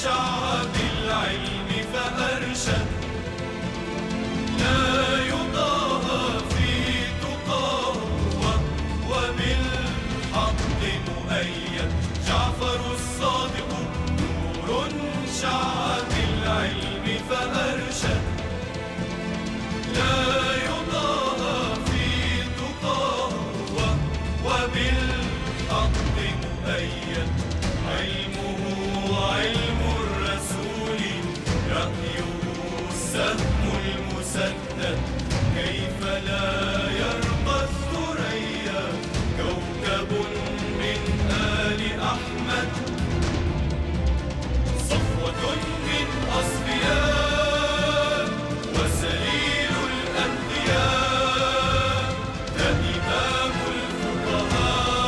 شعب العلم فأرشد لا يضاهى في تقاه وبالحق مؤيد جعفر الصادق نور شعب العلم فأرشد لا يضاهى في تقاه وبالحق مؤيد علمه علم الرسول رأيه السهم المسدد كيف لا يرقى الثريا كوكب من آل أحمد صفوة من أصفياء وسليل الأنبياء ده إمام الفقهاء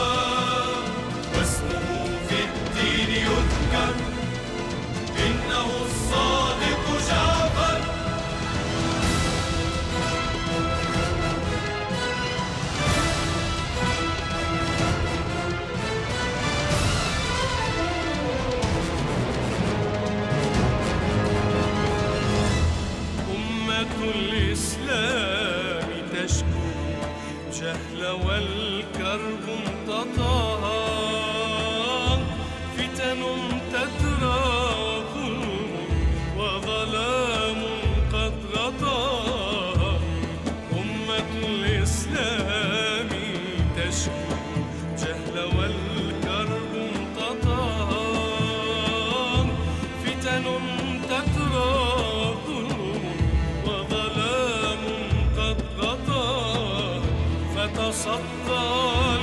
واسمه في الدين يذكر إنه الصادق جعفر أمة الإسلام تشكو جهل والكرب امتطاها فتن تترى ظلم وظلام قد غطاها أمة الإسلام تشكو جهل والكرب امتطاها فتن تترى ظلم وظلام قد غطاها فتصدى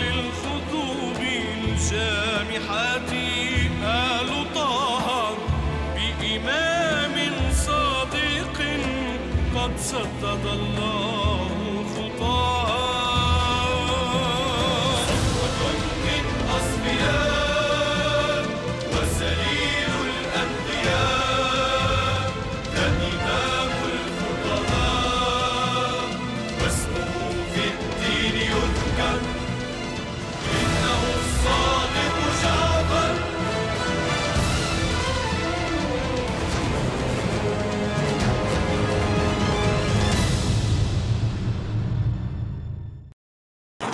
للخطوب الجامحات آل طه بإمام صادق قد سدد الله خطاها صفوة من أصفياء وسليل الأنبياء ده إمام الفقهاء واسمه في الدين يذكر إنه الصادق جعفر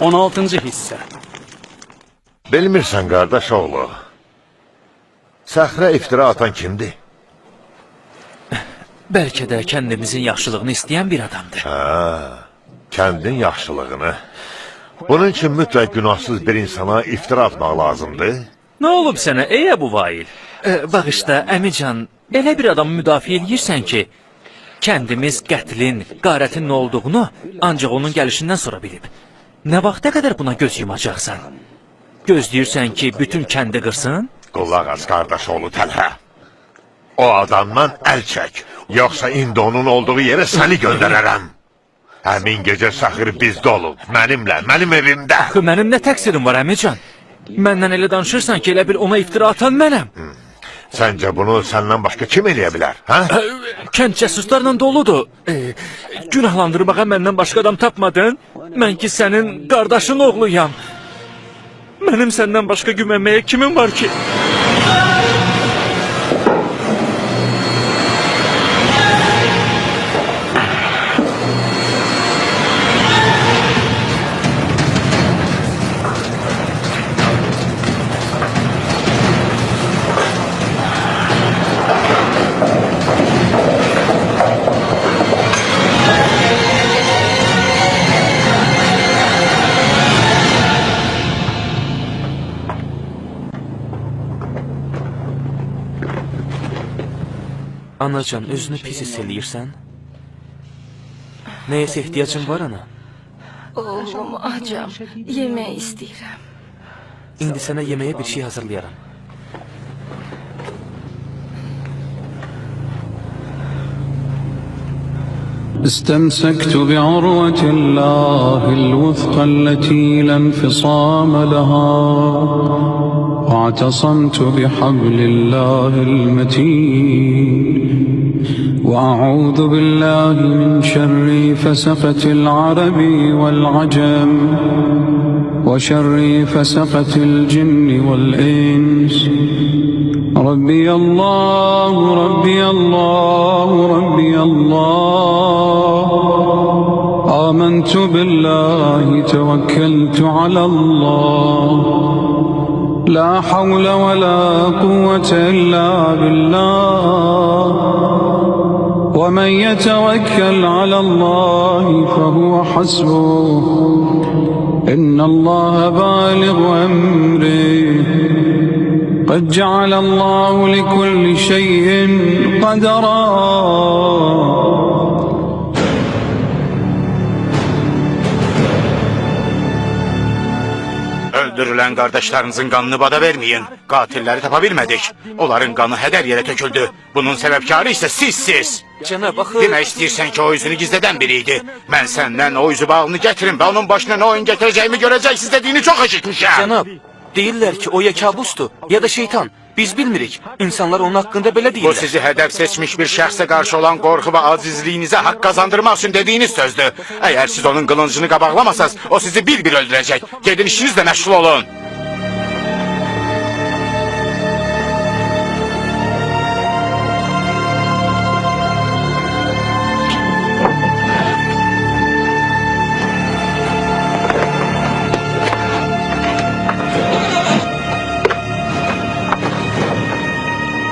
On altıncı hissə. Bilmirsən qardaş oğlu, Səxrə iftira atan kimdir? Bəlkə də kəndimizin yaxşılığını istəyən bir adamdır. Kəndin yaxşılığını. Bunun üçün mütləq günahsız bir insana iftira atmaq lazımdır. Nə olub sənə ey Əbu Vail? Bağışda əmican, elə bir adamı müdafiə edirsən ki, kəndimiz qətlin, qarətin nə olduğunu ancaq onun gəlişindən sonra bilib. Nə vaxta qədər buna göz yumacaqsan? Gözləyirsən ki, bütün kəndi qırsın? Qulaq az qardaş oğlu Təlhə. O adamdan əl çək, yoxsa indi onun olduğu yerə səni göndərərəm. Həmin gecə Səxir bizdə olub, mənimlə, mənim evimdə. Axı, mənim nə təqsirim var əmican? Məndən elə danışırsan ki, elə bil ona iftira atan mənəm. Səncə bunu səndən başqa kim eləyə bilər, hə? Kənd cəsuslarla doludur. Günahlandırmağa məndən başqa adam tapmadın? Mən ki sənin qardaşın oğluyam. Mənim səndən başqa güvənməyə kimin var ki? Anacan, özünü pis hiss eləyirsən? Nəyəsə ehtiyacın var ana? Oğlum acam, yemək istəyirəm. İndi sənə yeməyə bir şey hazırlayaram. استمسكت بعروة الله الوثقى التي لا انفصام لها واعتصمت بحبل الله المتين وأعوذ بالله من شر فسقة العرب والعجم وشر فسقة الجن والإنس ربي الله ربي الله ربي الله آمنت بالله توكلت على الله لا حول ولا قوة إلا بالله ومن يتوكل على الله فهو حسبه إن الله بالغ أمره قد جعل الله لكل شيء قدرا Öldürülen kardeşlerinizin kanını bana vermeyin. Katilleri tapabilmedik. Onların kanı heder yere töküldü. Bunun sebepkarı ise sizsiz. Cənab, axı... Demək istəyirsən ki, o üzünü gizlədən biriydi. Mən səndən o üzü bağını gətirin və onun başına nə oyun gətirəcəyimi görəcəksiniz dediyini çox eşitmişəm. Cənab, deyirlər ki, o ya kabusdur, ya da şeytan. Biz bilmirik. İnsanlar onun haqqında belə Bu deyirlər. sizi hədəf seçmiş bir şəxsə qarşı olan qorxu və acizliyinizə haqq qazandırmaq üçün dediyiniz sözdür. Əgər siz onun qılıncını qabaqlamasaz, o sizi bir-bir öldürəcək. Gedin işinizlə məşğul olun.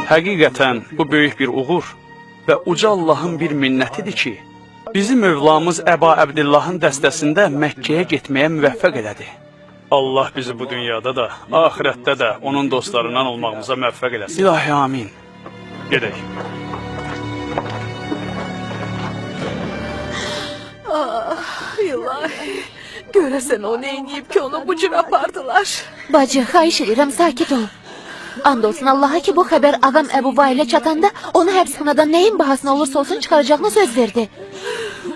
Həqiqətən bu böyük bir uğur və uca Allahın bir minnətidir ki, bizim Mövlamız Əba Əbdillahın dəstəsində Məkkəyə getməyə müvəffəq elədi. Allah bizi bu dünyada da, ahirətdə də onun dostlarından olmağımıza müvəffəq eləsin. İlahi amin. Gedək. İlahi. Görəsən o neyniyib ki onu bu cür apardılar. Bacı, xahiş edirəm, sakit ol. And olsun Allah'a ki bu xəbər ağam Əbu Vailə çatanda onu həbsxanadan nəyin bahasına olursa olsun çıxaracağını söz verdi.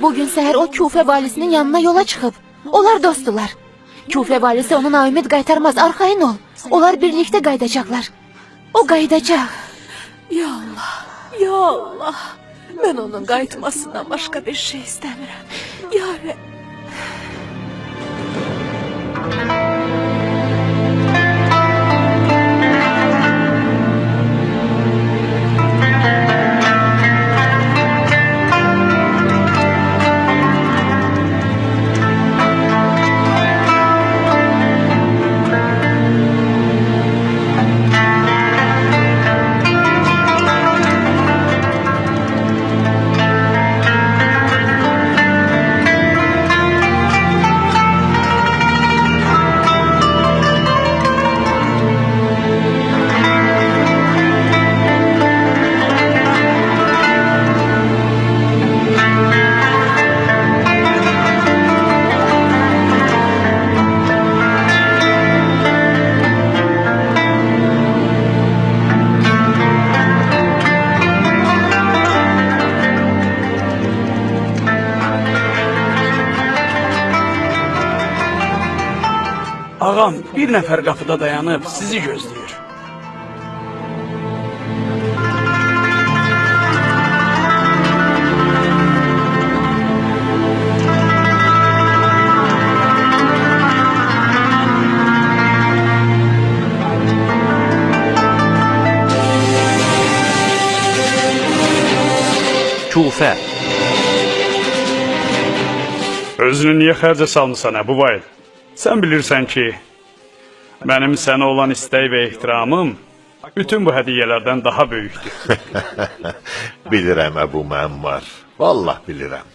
Bugün səhər o Kufə valisinin yanına yola çıxıb. Onlar dostdular. Kufə valisi onun ümid qaytarmaz, arxayın ol. Onlar birlikdə qayıdacaqlar. O qayıdacaq. Ya Allah, ya Allah. Mən onun qayıtmasından başqa bir şey istəmirəm. Ya Rəbb. Ağam bir nəfər qapıda dayanıb sizi gözləyir. Kufə. Özünü niyə xərcə salmısan Əbu Vail? Sən bilirsən ki, mənim sənə olan istək və ehtiramım bütün bu hədiyyələrdən daha böyükdür. Bilirəm Əbu Məmmar, vallah bilirəm.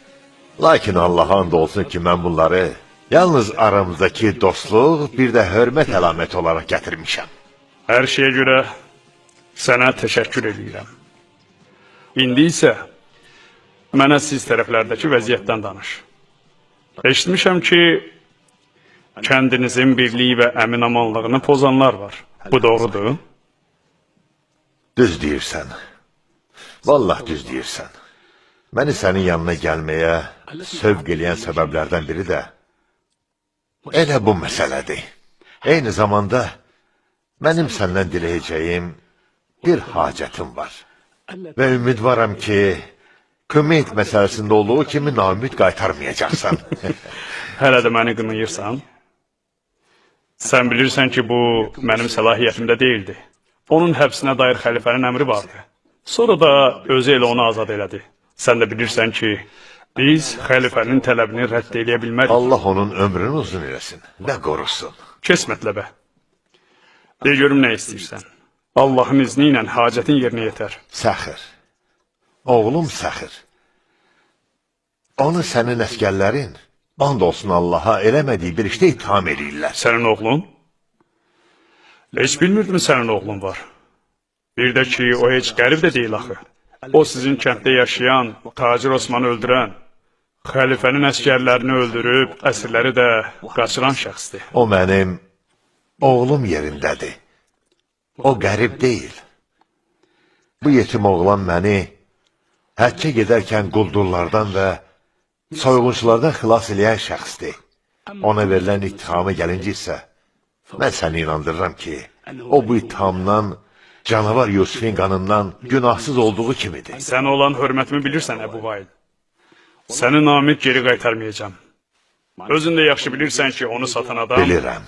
Lakin Allah'a and olsun ki, mən bunları yalnız aramızdakı dostluq, bir də hörmət əlaməti olaraq gətirmişəm. Hər şeyə görə sənə təşəkkür edirəm. İndi isə mənə siz tərəflərdəki vəziyyətdən danış. Eşitmişəm ki, kəndinizin birliyi və əmin-amanlığını pozanlar var. Bu doğrudur? Düz deyirsən. Vallah düz deyirsən. Məni sənin yanına gəlməyə sövq eləyən səbəblərdən biri də elə bu məsələdir. Eyni zamanda mənim səndən diləyəcəyim bir hacətim var. Və ümidvaram ki, Kümeyt məsələsində olduğu kimi naümid qaytarmayacaqsan. Hələ də məni qınayırsan. Sən bilirsən ki, bu mənim səlahiyyətimdə deyildi. Onun həbsinə dair xəlifənin əmri vardı. Sonra da özü elə onu azad elədi. Sən də bilirsən ki, biz xəlifənin tələbini rədd eləyə bilmərik. Allah onun ömrünü uzun eləsin və qorusun. Kes mətləbə. De görüm nə istəyirsən. Allahın izni ilə hacətin yerinə yetər. Səxir. Oğlum Səxir. Onu sənin əskərlərin, and olsun Allaha, eləmədiyi bir işdə itham edirlər. Sənin oğlun? Heç bilmirdim sənin oğlun var. Bir də ki, o heç qərib də deyil axı. O sizin kənddə yaşayan, tacir Osmanı öldürən, xəlifənin əskərlərini öldürüb, əsirləri də qaçıran şəxsdir. O mənim oğlum yerindədir. O qərib deyil. Bu yetim oğlan məni həccə gedərkən quldurlardan və soyğunçulardan xilas eləyən şəxsdir. Ona verilən ittihamı gəlinci isə, mən səni inandırıram ki, o bu ittihamdan, canavar Yusufin qanından günahsız olduğu kimidir. Sən olan hörmətimi bilirsən, Əbu Vail. Səni namik geri qaytarmayacağam. Özün də yaxşı bilirsən ki, onu satan adam... Bilirəm.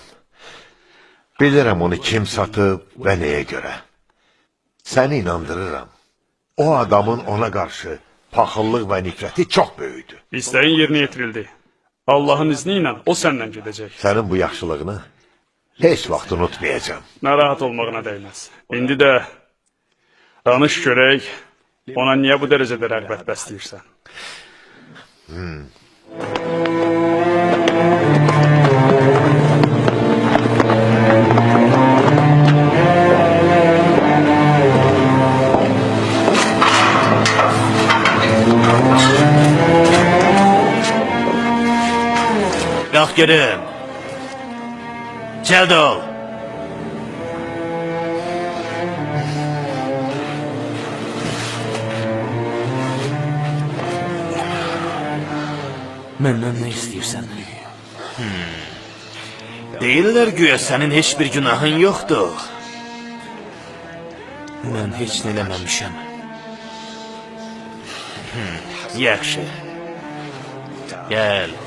Bilirəm onu kim satıb və nəyə görə. Səni inandırıram. O adamın ona qarşı paxıllıq və nifrəti çox böyükdür. İstəyin yerinə yetirildi. Allahın izni ilə o səndən gedəcək. Sənin bu yaxşılığını heç vaxt unutmayacağım. Narahat olmağına dəyməz. İndi də danış görək, ona niyə bu dərəcədə rəğbət bəsləyirsən? Qalx görüm. Cəld ol. Məndən nə istəyirsən? Deyirlər güya sənin heç bir günahın yoxdur. Mən heç nə eləməmişəm. Yaxşı. Gəl.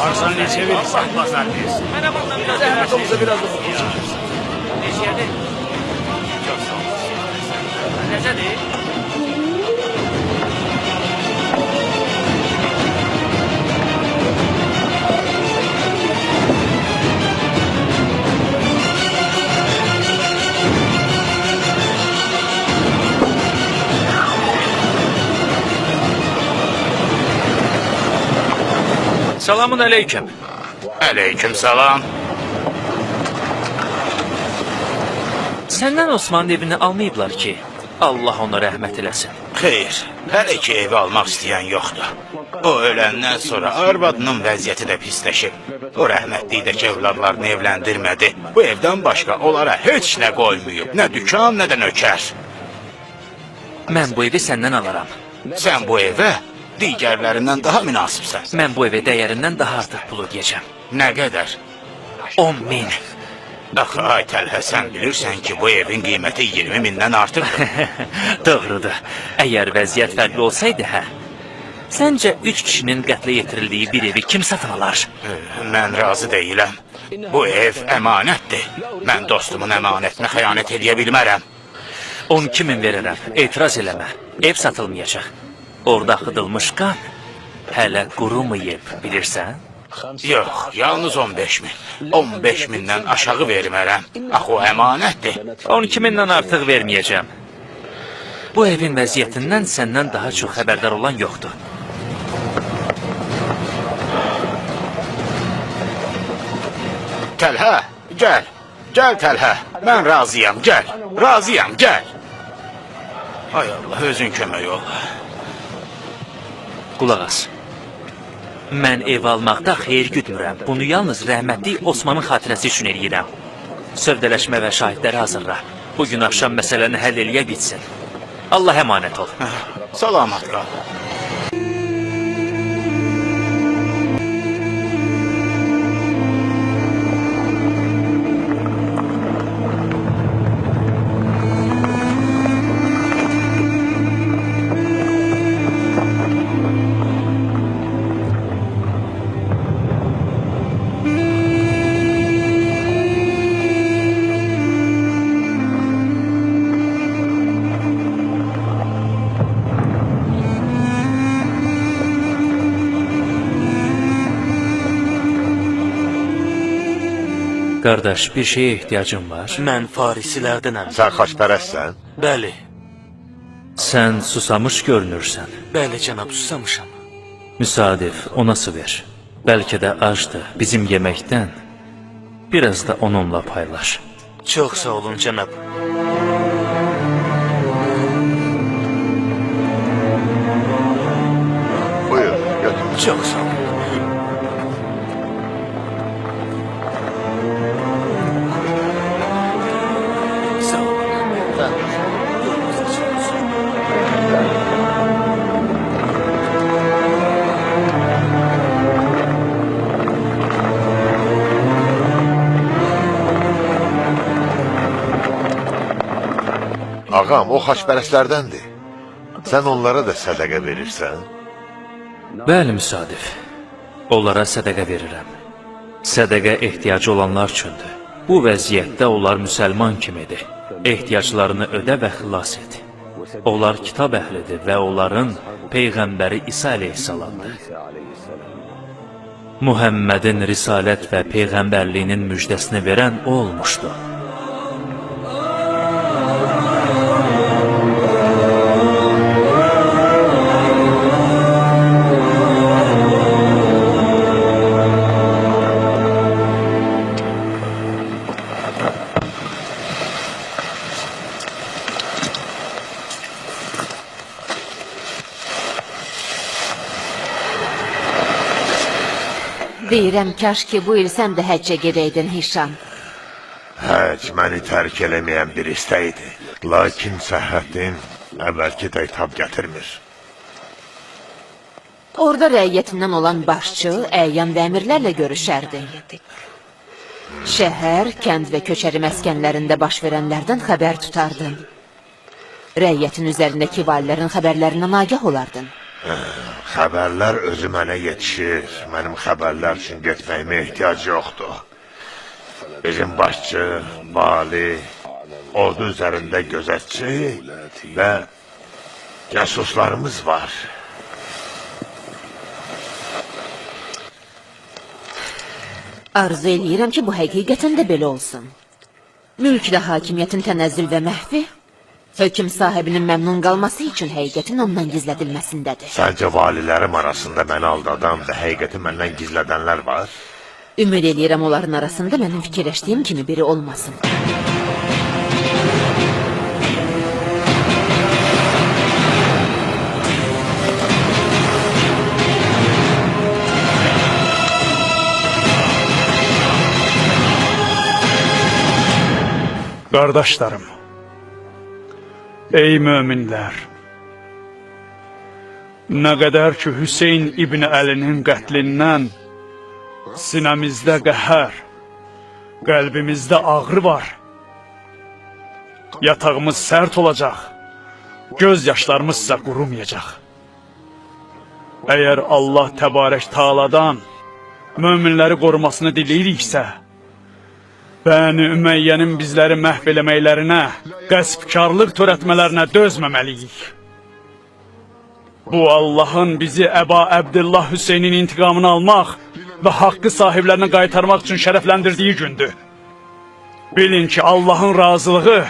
Arsan necə verirsən? Bazar versin. Mənə bundan biraz zəhmət olsa biraz da oxuyacaq. Necədir? Çox sağ ol. Necədir? Selamun aleyküm. Aleyküm salam. Səndən Osmanın evini almayıblar ki, Allah ona rəhmət eləsin. Xeyr, hələ ki evi almaq istəyən yoxdur. O öləndən sonra arvadının vəziyyəti də pisləşib. O rəhmətlikdəki evladlarını evləndirmədi. Bu evdən başqa onlara heç nə qoymayıb. Nə dükan, nə də nökər. Mən bu evi səndən alaram. Sən bu evə digərlərindən daha münasibsən. Mən bu evə dəyərindən daha artıq pul ödəyəcəm. Nə qədər? 10.000. Axı, ay Təlhə, sən bilirsən ki, bu evin qiyməti 20 mindən artıqdır. Doğrudur. Əgər vəziyyət fərqli olsaydı, hə? Səncə 3 kişinin qətlə yetirildiyi bir evi kim satın alar? Mən razı deyiləm. Bu ev əmanətdir. Mən dostumun əmanətinə xəyanət edə bilmərəm. 12.000 verirəm. Etiraz eləmə. Ev satılmayacaq. Orada axıdılmış qan hələ qurumayıb, bilirsən? Yox, yalnız 15.000. 15.000-dən aşağı vermərəm. Axı, o əmanətdir. 12.000-dən artıq verməyəcəm. Bu evin vəziyyətindən səndən daha çox xəbərdar olan yoxdur. Təlhə, gəl. Gəl Təlhə. Mən razıyam, gəl. Razıyam, gəl. Ay Allah, özün kömək ol. Qulaq as. Mən ev almaqda xeyir güdmürəm. Bunu yalnız rəhmətli Osmanın xatirəsi üçün eləyirəm. Sövdələşmə və şahidləri hazırla. Bugün axşam məsələni həll eləyə bitsin. Allah əmanət ol. Salamat qal. Qardaş, bir şeyə ehtiyacım var. Mən farisilərdənəm. Sən xoşpərəstsən? Bəli, Sən susamış görünürsən. bəli cənab, susamışam. Müsadif, ona su ver. Bəlkə də acdır, bizim yeməkdən. Biraz da onunla paylaş. Çox sağ olun cənab. Buyur, götür. Çox sağ olun. Sağ olun. Ağam, o xaçpərəstlərdəndir. Sən onlara da sədəqə verirsən? Bəli, müsadif. Onlara sədəqə verirəm. Sədəqə ehtiyacı olanlar üçündür. Bu vəziyyətdə onlar müsəlman kimidir. Ehtiyaclarını ödə və xilas et. Onlar kitab əhlidir və onların Peyğəmbəri İsa əleyhissalamdır. Muhammedin risalət və peyğəmbərliyinin müjdəsini verən o olmuşdu. Deyirəm, kaş ki bu il sən də həccə gedəydin Hişam. Həc məni tərk eləməyən bir istəkdir. Lakin səhhətin əvvəlki də tab gətirmir. Orada rəiyyətindən olan başçı, əyyan və əmirlərlə görüşərdi. Şəhər, kənd və köçəri məskənlərində baş verənlərdən xəbər tutardın. Rəiyyətin üzərindəki valilərin xəbərlərindən agah olardın. Xəbərlər özü mənə yetişir. Mənim xəbərlər üçün getməyimə ehtiyac yoxdur. Bizim başçı, vali, ordu üzərində gözətçi və casuslarımız var. Arzu eləyirəm ki, bu həqiqətən də belə olsun. Mülkdə hakimiyyətin tənəzzül və məhvi, hökm sahibinin məmnun qalması üçün həqiqətin ondan gizlədilməsindədir. Səncə valilərim arasında məni aldadan və həqiqəti məndən gizlədənlər var? Ümid eləyirəm onların arasında mənim fikirləşdiyim kimi biri olmasın. Qardaşlarım, ey möminlər, nə qədər ki Hüseyn İbn Əlinin qətlindən sinəmizdə qəhər, qəlbimizdə ağrı var. Yatağımız sərt olacaq, göz yaşlarımız isə qurumayacaq. Əgər Allah təbarək Taala'dan möminləri qorumasını diləyiriksə, Bəni Üməyyənin bizləri məhv eləməklərinə, qəsbkarlıq törətmələrinə dözməməliyik. Bu Allahın bizi Əba Əbdillah Hüseynin intiqamını almaq və haqqı sahiblərinə qaytarmaq üçün şərəfləndirdiyi gündür. Bilin ki, Allahın razılığı,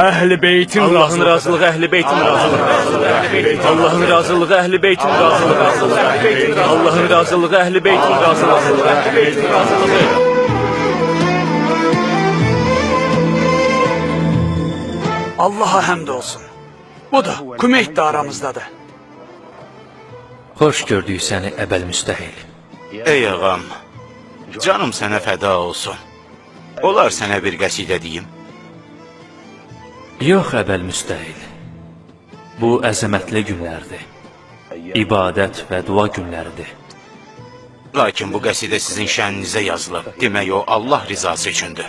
Əhl-i Beytin Allahın razılığı, Əhl-i Beytin razılığı. Allahın razılığı, Əhl-i Beytin razılığı. Allahın razılığı, Əhl-i Beytin razılığı. Allaha həmd olsun. Bu da Kümeyt də aramızdadır. Xoş gördük səni Əbəl Müstəhil. Ey ağam, canım sənə fəda olsun. Olar sənə bir qəsidə deyim. Yox Əbəl Müstəhil. Bu əzəmətli günlərdir. İbadət və dua günləridir. Lakin bu qəsidə sizin şəninizə yazılıb. Demək o Allah rizası üçündür.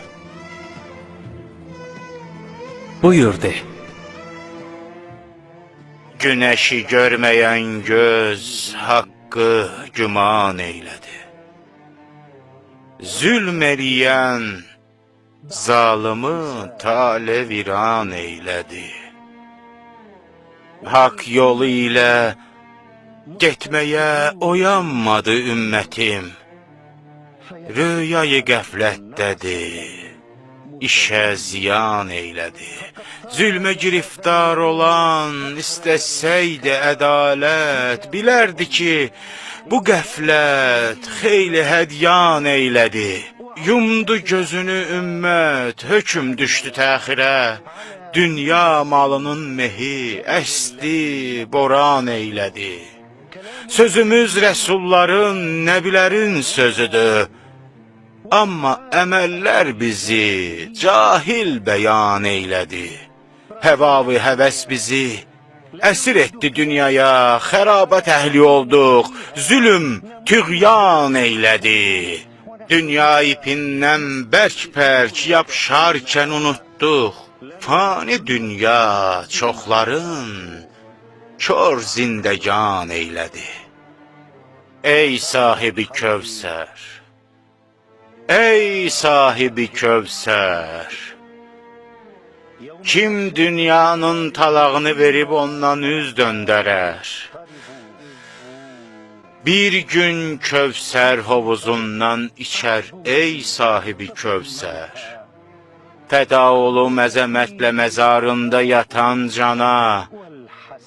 Buyur de. Günəşi görməyən göz haqqı güman eylədi. Zülm eləyən zalımı tale viran eylədi. Hak yolu ilə getməyə oyanmadı ümmətim. rüyayı qəflətdədir, işə ziyan eylədi. Zülmə giriftar olan istəsəydi ədalət, bilərdi ki, bu qəflət xeyli hədyan eylədi. Yumdu gözünü ümmət, hökm düşdü təxirə, dünya malının mehi əsdi, boran eylədi. Sözümüz rəsulların, nəbilərin sözüdür. Amma əməllər bizi cahil bəyan eylədi. Həva-vı həvəs bizi əsir etdi dünyaya, xərabət əhli olduq, zülm, tüğyan eylədi. Dünya ipindən bərk-bərk yapışarkən unutduq, fani dünya çoxların kör zindəgan eylədi. Ey sahibi Kövsər, ey sahibi Kövsər, kim dünyanın talağını verib ondan üz döndərər? Bir gün Kövsər hovuzundan içər, ey sahibi Kövsər. Fəda olum əzəmətlə məzarında yatan cana,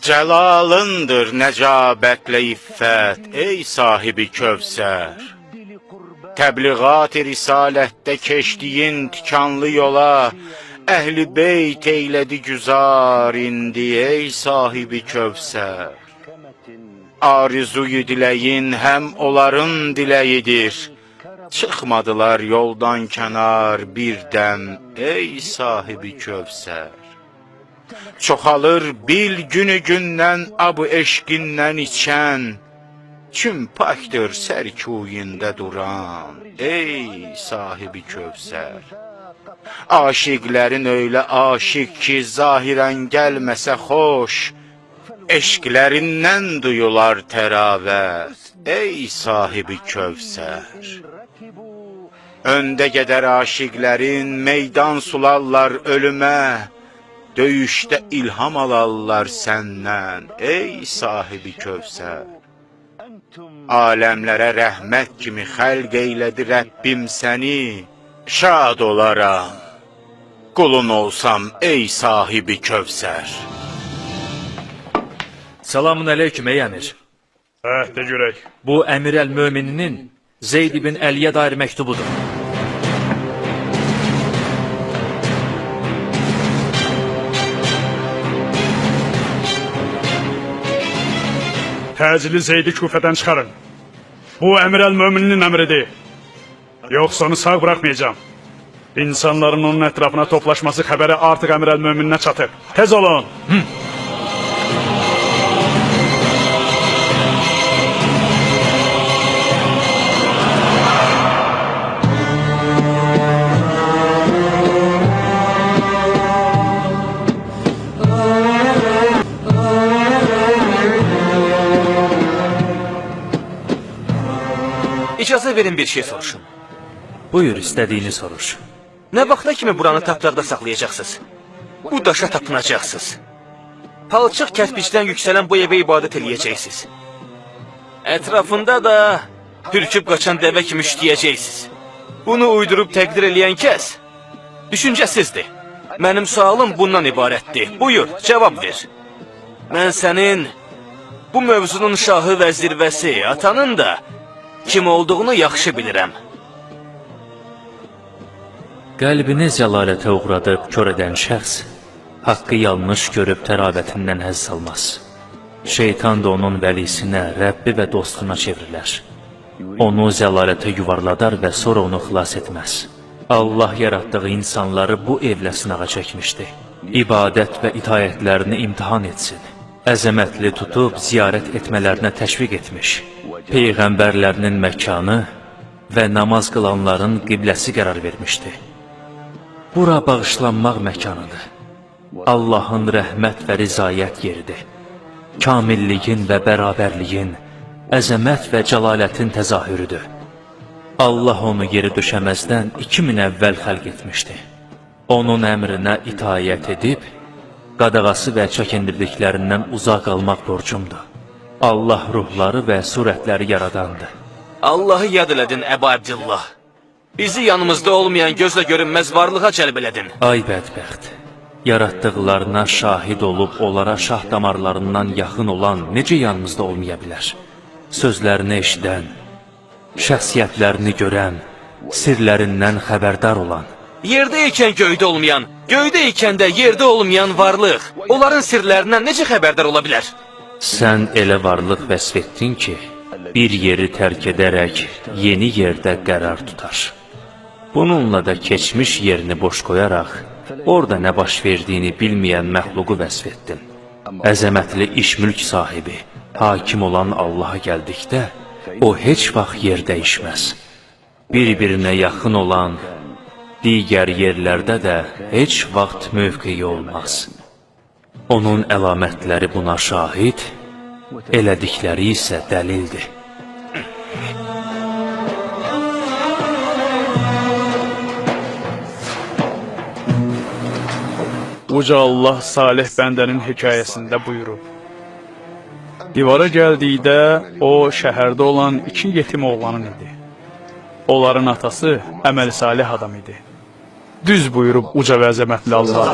cəlalındır nəcabətlə iffət, ey sahibi Kövsər. Təbliğat-ı risalətdə keçdiyin tikanlı yola, Əhl-i beyt eylədi güzar indi, ey sahibi Kövsər. Arzuyu diləyin həm onların diləyidir. Çıxmadılar yoldan kənar birdəm, ey sahibi Kövsər. Çoxalır bil günü gündən abu eşqindən içən, kim pakdır sərkuyində duran, ey sahibi Kövsər. Aşiqlərin öylə aşiq ki, zahirən gəlməsə xoş, eşqlərindən duyular təravət, ey sahibi Kövsər. Öndə gedər aşiqlərin, meydan sularlar ölümə, döyüşdə ilham alarlar səndən, ey sahibi Kövsər. Aləmlərə rəhmət kimi xəlq eylədi Rəbbim səni, şad olaram, qulun olsam, ey sahibi Kövsər. Selamun aleyküm ey əmir. De görək. Bu Əmir əl-Mömininin Zeyd ibn Əliyə dair məktubudur. Təcili Zeydi Küfədən çıxarın. Bu Əmir əl-Mömininin əmridir. Yoxsa onu sağ bırakmayacağım. İnsanların onun ətrafına toplaşması xəbəri artıq Əmir əl-Mömininə çatır. Tez olun. İcazə verin bir şey soruşum. Buyur, istədiyini soruş. Nə vaxta kimi buranı tapdaqda saxlayacaqsınız? Bu daşa tapınacaqsınız. Palçıq kərpicdən yüksələn bu evə ibadət eləyəcəksiniz. Ətrafında da hürküb qaçan dəvə kimi işləyəcəksiniz. Bunu uydurub təqdir eləyən kəs düşüncəsizdir. Mənim sualım bundan ibarətdir. Buyur, cavab ver. Mən sənin bu mövzunun şahı və zirvəsi, atanın da kim olduğunu yaxşı bilirəm. Qəlbini zəlalətə uğradıb kör edən şəxs, haqqı yanlış görüb təravətindən həzz almaz. Şeytan da onun vəlisinə, Rəbbi və dostuna çevrilər. Onu zəlalətə yuvarladar və sonra onu xilas etməz. Allah yaratdığı insanları bu evlə sınağa çəkmişdi. İbadət və itayətlərini imtihan etsin. Əzəmətli tutub ziyarət etmələrinə təşviq etmiş. Peyğəmbərlərinin məkanı və namaz qılanların qibləsi qərar vermişdi. Bura bağışlanmaq məkanıdır. Allahın rəhmət və rizayət yeridir. Kamilliyin və bərabərliyin, əzəmət və cəlalətin təzahürüdür. Allah onu yeri döşəməzdən 2000 əvvəl xəlq etmişdi. Onun əmrinə itayət edib, qadağası və çəkindirdiklərindən uzaq qalmaq borcumdur. Allah ruhları və surətləri yaradandır. Allahı yad elədin, Əbu Abdillah. Bizi yanımızda olmayan gözlə görünməz varlığa cəlb elədin. Ay bədbəxt. Yaratdıqlarına şahid olub onlara şah damarlarından yaxın olan necə yanımızda olmaya bilər? Sözlərini eşidən, şəxsiyyətlərini görən, sirlərindən xəbərdar olan. Yerdə ikən göydə olmayan, göydə ikən də yerdə olmayan varlıq, onların sirlərindən necə xəbərdar ola bilər? Sən elə varlıq vəsf etdin ki, bir yeri tərk edərək yeni yerdə qərar tutar. Bununla da keçmiş yerini boş qoyaraq, orada nə baş verdiyini bilməyən məxluqu vəsf etdin. Əzəmətli iş-mülk sahibi, hakim olan Allaha gəldikdə, o heç vaxt yer dəyişməz. Bir-birinə yaxın olan digər yerlərdə də heç vaxt mövqeyi olmaz. Onun əlamətləri buna şahid, elədikləri isə dəlildir. Uca Allah Salih bəndənin hekayəsində buyurub. Divara gəldikdə o şəhərdə olan 2 yetim oğlanın idi. Onların atası əməli salih adam idi. Düz buyurub uca və əzəmətli Allah.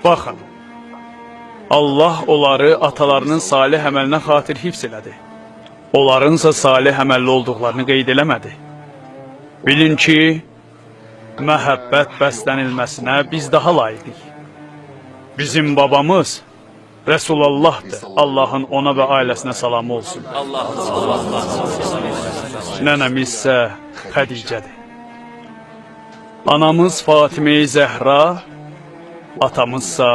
Baxın, Allah onları atalarının salih əməlinə xatir hifz elədi. Onlarınsa salih əməlli olduqlarını qeyd eləmədi. Bilin ki, məhəbbət bəslənilməsinə biz daha layiqik. Bizim babamız Rəsulullahdır. Allahın ona və ailəsinə salamı olsun. Nənəmiz isə Xədicədir. Anamız Fatimə-i Zəhra, atamızsa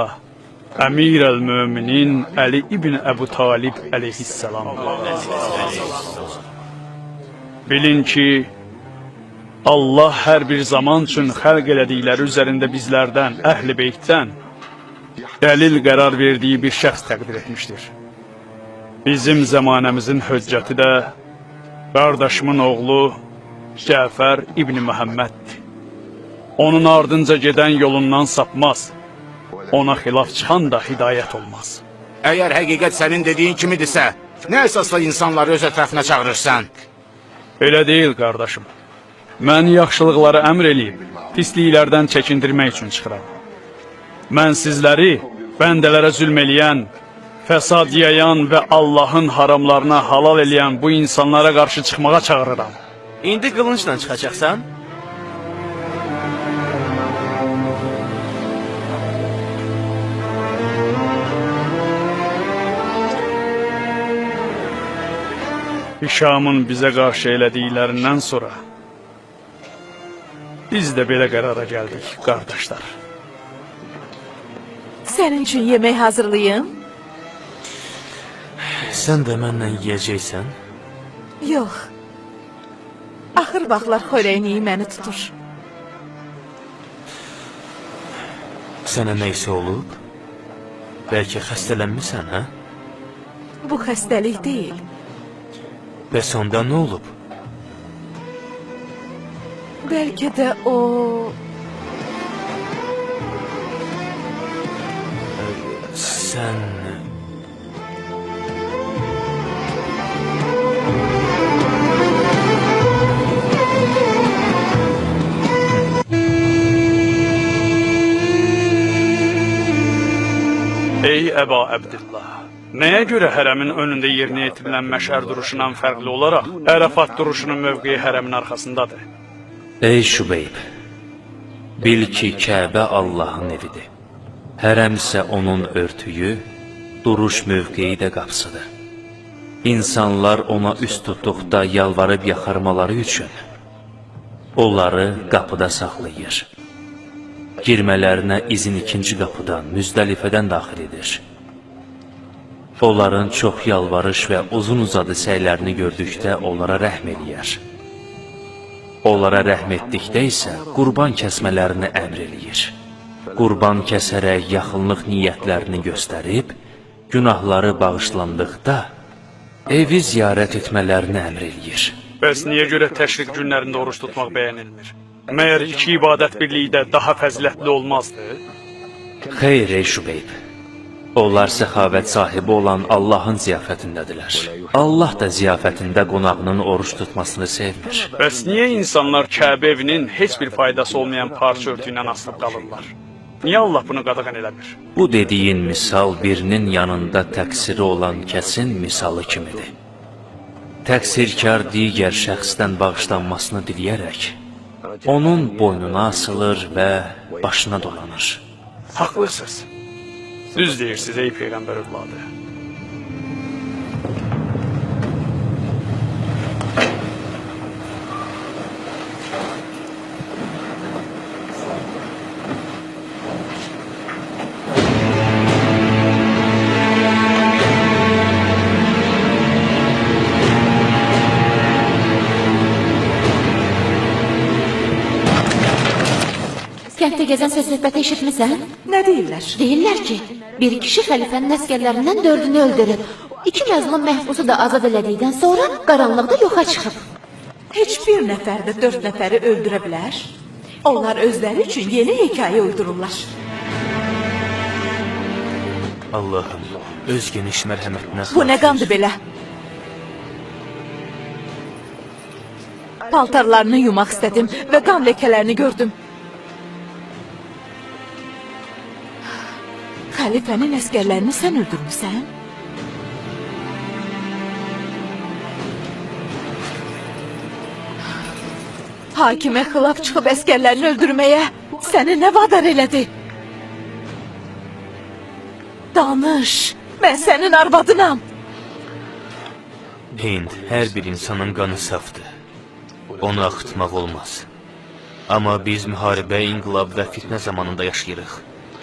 Əmir-əl-Möminin Əli ibn Əbu Talib əleyhissalam. Bilin ki, Allah hər bir zaman üçün xəlq elədikləri üzərində bizlərdən, əhl-i beytdən dəlil qərar verdiyi bir şəxs təqdir etmişdir. Bizim zəmanəmizin höccəti də qardaşımın oğlu Cəfər ibn Məhəmməddir. Onun ardınca gedən yolundan sapmaz, ona xilaf çıxan da hidayət olmaz. Əgər həqiqət sənin dediyin kimidirsə, nə əsasla insanları öz ətrafına çağırırsan? Elə deyil, qardaşım. Mən yaxşılıqları əmr eləyib, pisliklərdən çəkindirmək üçün çıxıram. Mən sizləri bəndələrə zülm eləyən, fəsad yayan və Allahın haramlarına halal eləyən bu insanlara qarşı çıxmağa çağırıram. İndi qılıncla çıxacaqsan? Hişamın bizə qarşı elədiklərindən sonra biz də belə qərara gəldik, qardaşlar. Sənin üçün yemək hazırlayım? Sən də mənlə yiyəcəksən? Yox. Axır vaxtlar xörəyini məni tutur. Sənə nəysə olub? Bəlkə xəstələnmisən, hə? Bu xəstəlik deyil. Bəs onda nə olub? Bəlkə də o... Sən... Ey Əba Əbdillah, nəyə görə hərəmin önündə yerinə yetirilən məşər duruşundan fərqli olaraq Ərəfat duruşunun mövqeyi hərəmin arxasındadır? Ey Şübeyb, bil ki, Kəbə Allahın evidir. Hərəm isə onun örtüyü, duruş mövqeyi də qapısıdır. İnsanlar ona üst tutduqda yalvarıb yaxarmaları üçün onları qapıda saxlayır. Girmələrinə izin 2-ci qapıdan, Müzdəlifədən daxil edir. Onların çox yalvarış və uzun-uzadı səylərini gördükdə onlara rəhm eləyər. Onlara rəhm etdikdə isə qurban kəsmələrini əmr eləyir. Qurban kəsərək yaxınlıq niyyətlərini göstərib, günahları bağışlandıqda evi ziyarət etmələrini əmr eləyir. Bəs niyə görə təşriq günlərində oruç tutmaq bəyənilmir? Məyər 2 ibadət birliyi də daha fəzilətli olmazdı? Xeyr, ey Şübeyb. Onlar səxavət sahibi olan Allahın ziyafətindədirlər. Allah da ziyafətində qonağının oruç tutmasını sevmir. Bəs niyə insanlar Kəbə evinin heç bir faydası olmayan parça örtüyü ilə asılıb qalırlar? Niyə Allah bunu qadağan eləmir? Bu dediyin misal birinin yanında təqsiri olan kəsin misalı kimidir. Təqsirkar digər şəxsdən bağışlanmasını diləyərək, onun boynuna asılır və başına dolanır. Haqlısınız. Düz deyirsiniz ey Peyğəmbər övladı. Kənddə gəzən söz-söhbəti eşitmisən? Nə deyirlər? Deyirlər ki, bir kişi xəlifənin əskərlərindən 4-ünü öldürüb. 2 məzlum məhbusu da azad elədikdən sonra qaranlıqda yoxa çıxıb. Heç bir nəfər də 4 nəfəri öldürə bilər. Onlar özləri üçün yeni hekayə uydururlar. Allahım, öz geniş mərhəmətinə Bu nə qandı belə? Paltarlarını yumaq istədim və qan ləkələrini gördüm. Xəlifənin əskərlərini sən öldürmüsən? Hakimə xilaf çıxıb əskərlərini öldürməyə səni nə vadar elədi? Danış, mən sənin arvadınam. Hind, hər bir insanın qanı safdır. Onu axıtmaq olmaz. Amma biz müharibə, inqilab və fitnə zamanında yaşayırıq.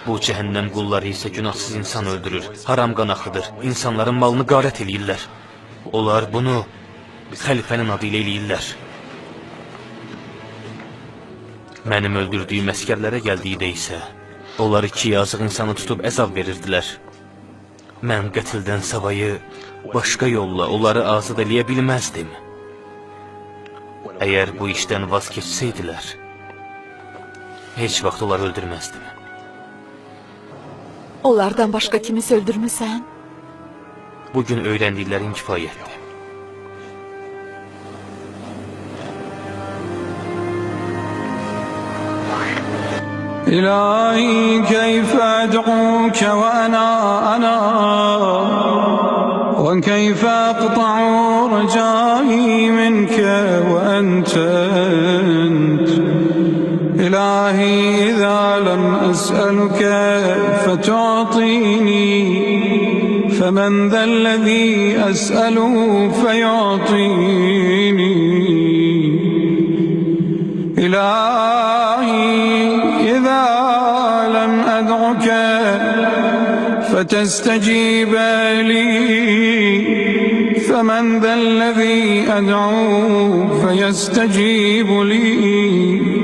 Bu cəhənnəm qulları isə günahsız insan öldürür, haram qan axıdır, insanların malını qarət eləyirlər. Onlar bunu xəlifənin adı ilə eləyirlər. Mənim öldürdüyüm əskərlərə gəldikdə isə, onlar 2 yazıq insanı tutub əzab verirdilər. Mən qətildən savayı başqa yolla onları azad eləyə bilməzdim. Əgər bu işdən vaz keçsəydilər, heç vaxt onları öldürməzdim. Onlardan başqa kimisə öldürmüsən? Bugün öyrəndiklərin kifayətdir. إلهي كيف أدعوك وأنا وكيف أقطع رجائي منك وأنت إلهي إذا لم أسألك فتعطيني فمن ذا الذي أسأله فيعطيني إلهي إذا لم أدعك فتستجيب لي فمن ذا الذي أدعو فيستجيب لي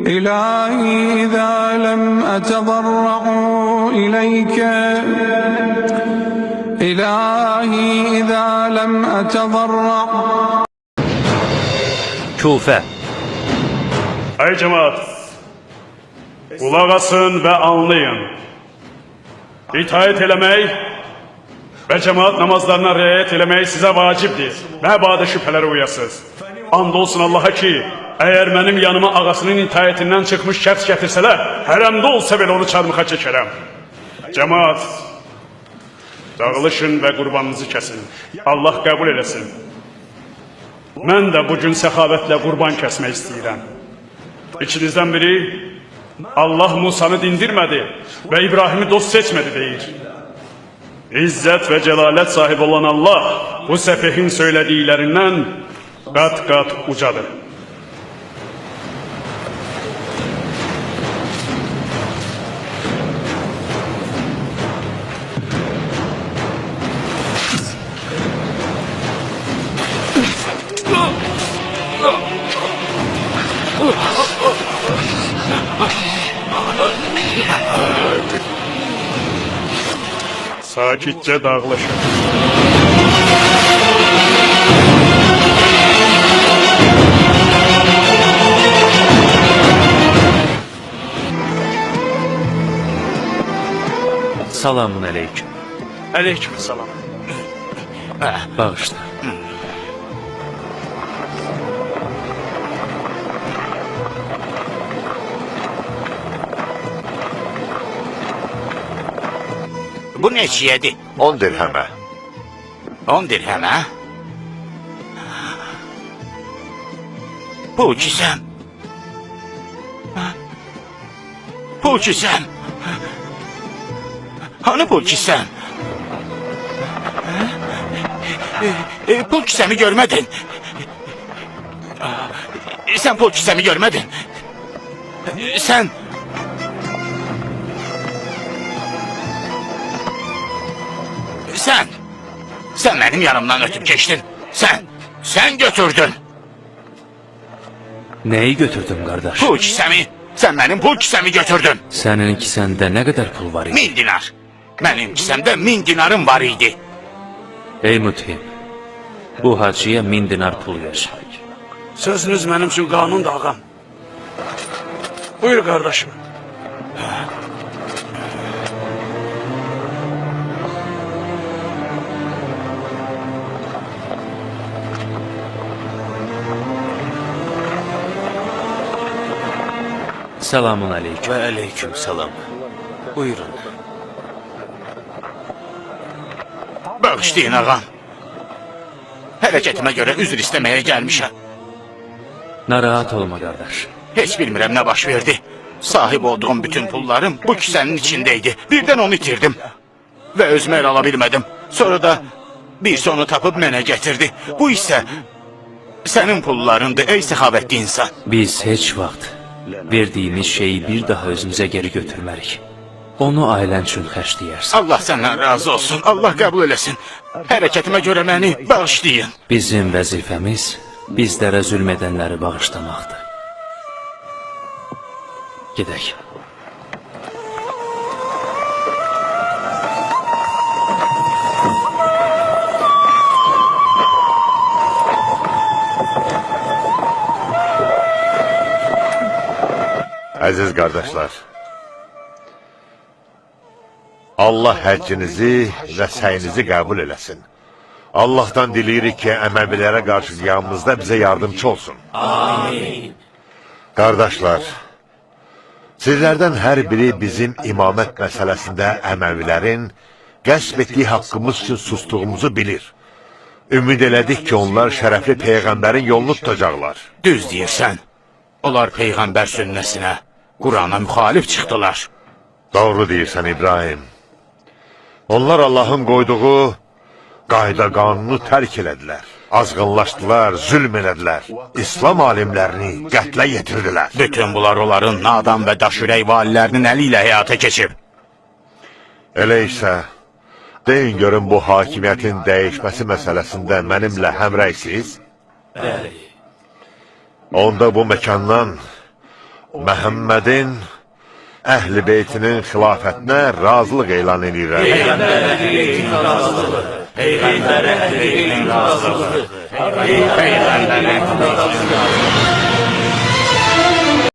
إلهي إذا لم أتضرع إليك إلهي إذا لم أتضرع Kufə. Ey cemaat, qulaq asın və anlayın. İtaət eləmək və cemaat namazlarına riayət eləmək sizə vacibdir. Məbadə şübhələrə uyasız. And olsun Allaha ki, əgər mənim yanıma ağasının itaətindən çıxmış şəxs gətirsələr, hərəmdə olsa belə onu çarmıxa çəkərəm. Cemaat, dağılışın və qurbanınızı kəsin. Allah qəbul eləsin. Mən də bugün səxavətlə qurban kəsmək istəyirəm. İçinizdən biri, Allah Musanı dindirmədi və İbrahimi dost seçmədi deyir. İzzət və cəlalət sahibi olan Allah bu səfehin söylədiklərindən qat-qat ucadır. Sakitcə dağılışın. Salamun aleyküm. Aleyküm salam. Bağışla. Bu neçiyədir? 10 dirhəmə. 10 dirhem ha? Pul kisəm. Pul kisəm. Hani pul kisəm? Pul kisəmi görmədin. Sen pul kisəmi görmədin. Sen... Sen benim yanımdan ötüp geçtin. Sen götürdün. Neyi götürdüm kardeş? Pul kisəmi. Sen benim pul kisəmi götürdün. Senin kisende ne kadar pul var idi? 1000 dinar. Benim kisemde 1000 dinarım var idi. Ey müthim, bu hacıya 1000 dinar pul ver. Sözünüz benim için kanun da ağam. Buyur kardeşim. Selamun aleyküm. Ve aleyküm selam. Buyurun. Bağışlayın ağam. Hərəkətimə görə üzr istəməyə gəlmişəm. Narahat olma kardeş. Heç bilmirəm nə baş verdi. Sahib olduğum bütün pullarım bu kisənin içindeydi. Birdən onu itirdim. Və özümə el ala bilmədim. Sonra da bir sonu tapıb mənə gətirdi. Bu isə sənin pullarındır ey səxavətli insan. Biz heç vaxt verdiğimiz şeyi bir daha özümüze geri götürmərik. Onu ailen üçün xərcləyərsən. Allah səndən razı olsun. Allah qəbul eləsin. Hərəkətimə görə məni bağışlayın. Bizim vəzifəmiz bizlərə zülm edənləri bağışlamaqdır. Gedək. Əziz qardaşlar, Allah həccinizi və səyinizi qəbul eləsin. Allah'tan diləyirik ki, Əməvilərə qarşı qiyamımızda bizə yardımcı olsun. Amin. Qardaşlar, sizlərdən hər biri bizim imamət məsələsində Əməvilərin qəsb etdiyi haqqımız üçün sustuğumuzu bilir. Ümid elədik ki, onlar şərəfli Peyğəmbərin yolunu tutacaqlar. Düz deyirsən. Onlar Peyğəmbər sünnəsinə, Qurana müxalif çıxdılar. Doğru deyirsən İbrahim. Onlar Allah'ın qoyduğu qayda qanunu tərk elədilər. Azğınlaşdılar, zülm elədilər. İslam alimlərini qətlə yetirdilər. Bütün bunlar onların nadan və daşürək valilərinin əli ilə həyata keçib. Elə isə, deyin görün bu hakimiyyətin dəyişməsi məsələsində mənimlə həmrəysiniz? Bəli. Onda bu məkandan Məhəmmədin Əhl-i Beytinin xilafətinə razılıq elan edirəm. Peyğəmbərə Beytin razılığı. Peyğəmbərə Beytin razılığı. Peyğəmbərə Beytin razılığı.